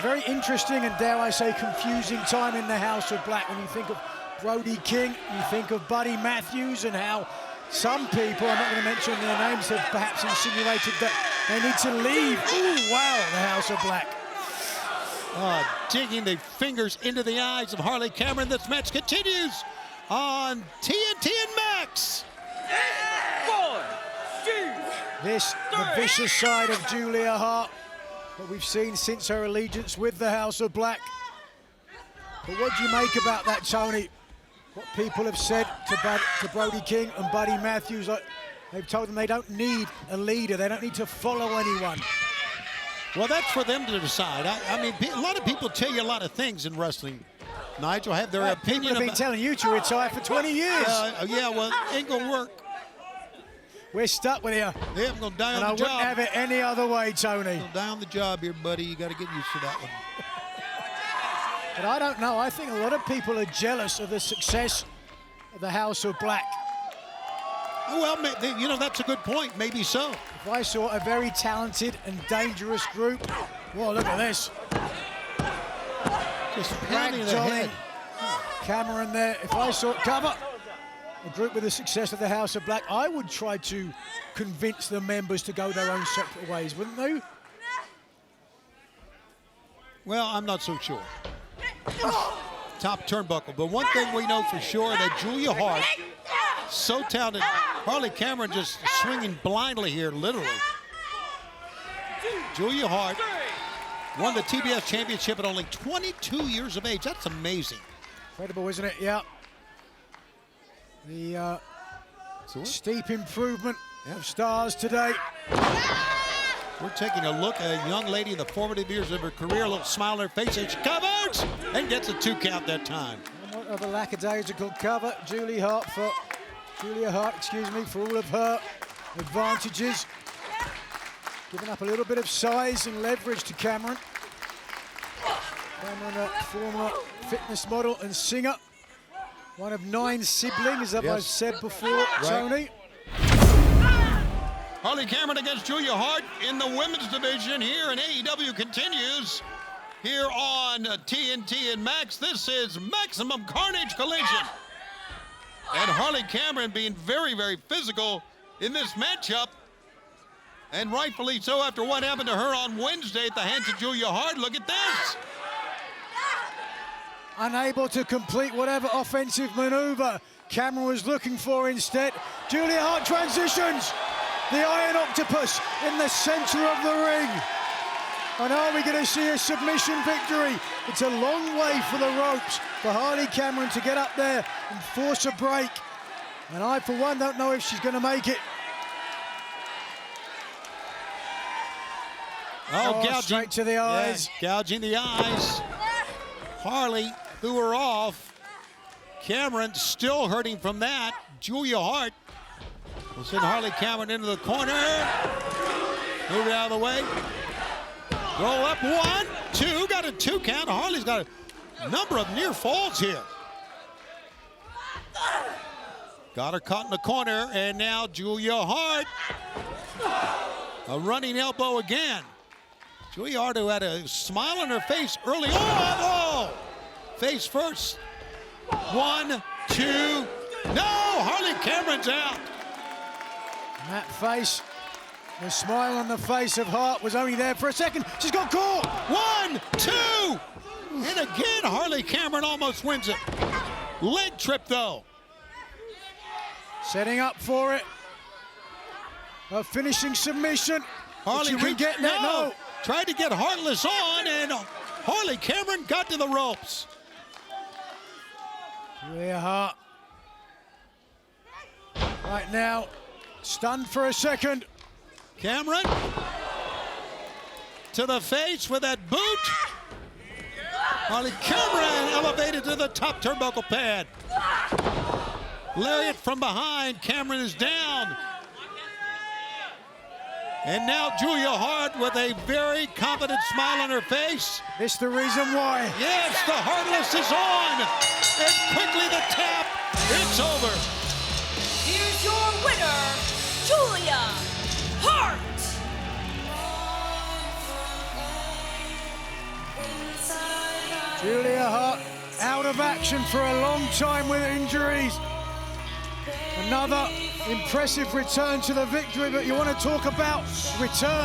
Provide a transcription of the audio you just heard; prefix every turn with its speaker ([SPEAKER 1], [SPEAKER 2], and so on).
[SPEAKER 1] very interesting and, dare I say, confusing time in the House of Black. When you think of Brody King, you think of Buddy Matthews, and how some people, I'm not going to mention their names, have perhaps insinuated that they need to leave. Ooh, wow, the House of Black.
[SPEAKER 2] Digging the fingers into the eyes of Harley Cameron. This match continues on TNT and Max.
[SPEAKER 3] 4, 2,
[SPEAKER 1] This, the vicious side of Julia Hart that we've seen since her allegiance with the House of Black. But what do you make about that, Tony? What people have said to Brody King and Buddy Matthews, like they've told them they don't need a leader, they don't need to follow anyone.
[SPEAKER 2] Well, that's for them to decide. I mean, a lot of people tell you a lot of things in wrestling. Nigel, have their opinion.
[SPEAKER 1] People have been telling you to retire for 20 years.
[SPEAKER 2] Yeah, well, ain't gonna work.
[SPEAKER 1] We're stuck with you.
[SPEAKER 2] Yeah, I'm gonna die on the job.
[SPEAKER 1] And I wouldn't have it any other way, Tony.
[SPEAKER 2] I'm gonna die on the job here, buddy. You got to get used to that one.
[SPEAKER 1] But I don't know. I think a lot of people are jealous of the success of the House of Black.
[SPEAKER 2] Well, you know, that's a good point. Maybe so.
[SPEAKER 1] If I saw a very talented and dangerous group, well, look at this.
[SPEAKER 2] Just pounding the head.
[SPEAKER 1] Cameron there. If I saw cover a group with the success of the House of Black, I would try to convince the members to go their own separate ways, wouldn't they?
[SPEAKER 2] Well, I'm not so sure. Top turnbuckle. But one thing we know for sure, that Julia Hart, so talented. Harley Cameron just swinging blindly here, literally. Julia Hart won the TBS Championship at only 22 years of age. That's amazing.
[SPEAKER 1] Incredible, isn't it? Yeah. The steep improvement of stars today.
[SPEAKER 2] We're taking a look at a young lady in the formative years of her career, a little smile on her face, and she covers and gets a 2 count that time.
[SPEAKER 1] Somewhat of a lackadaisical cover. Julia Hart, for all of her advantages. Giving up a little bit of size and leverage to Cameron. Cameron, a former fitness model and singer. One of 9 siblings, as I've said before, Tony.
[SPEAKER 2] Harley Cameron against Julia Hart in the women's division here, and AEW continues here on TNT and Max. This is Maximum Carnage Collision. And Harley Cameron being very, very physical in this matchup. And rightfully so after what happened to her on Wednesday at the hands of Julia Hart. Look at this.
[SPEAKER 1] Unable to complete whatever offensive maneuver Cameron was looking for instead. Julia Hart transitions. The Iron Octopus in the center of the ring. And are we going to see a submission victory? It's a long way for the ropes for Harley Cameron to get up there and force a break. And I, for one, don't know if she's going to make it.
[SPEAKER 2] Oh, gouging.
[SPEAKER 1] Straight to the eyes.
[SPEAKER 2] Yeah, gouging the eyes. Harley threw her off. Cameron still hurting from that. Julia Hart will send Harley Cameron into the corner. Move it out of the way. Roll up, 1, 2, got a 2 count. Harley's got a number of near falls here. Got her caught in the corner, and now Julia Hart. A running elbow again. Julia Hart, who had a smile on her face early on. Oh! Face first. 1, 2. No! Harley Cameron's out.
[SPEAKER 1] That face, the smile on the face of Hart was only there for a second. She's got caught.
[SPEAKER 2] 1, 2. And again, Harley Cameron almost wins it. Leg trip, though.
[SPEAKER 1] Setting up for it. A finishing submission.
[SPEAKER 2] Harley
[SPEAKER 1] can get that. No.
[SPEAKER 2] Tried to get Heartless on, and Harley Cameron got to the ropes.
[SPEAKER 1] Julia Hart. Right now, stunned for a second.
[SPEAKER 2] Cameron to the face with that boot. Harley Cameron elevated to the top turnbuckle pad. Lariat from behind. Cameron is down. And now Julia Hart with a very confident smile on her face.
[SPEAKER 1] This the reason why.
[SPEAKER 2] Yes, the Heartless is on. And quickly the tap. It's over.
[SPEAKER 4] Here's your winner, Julia Hart.
[SPEAKER 1] Julia Hart out of action for a long time with injuries. Another impressive return to the victory, but you want to talk about return.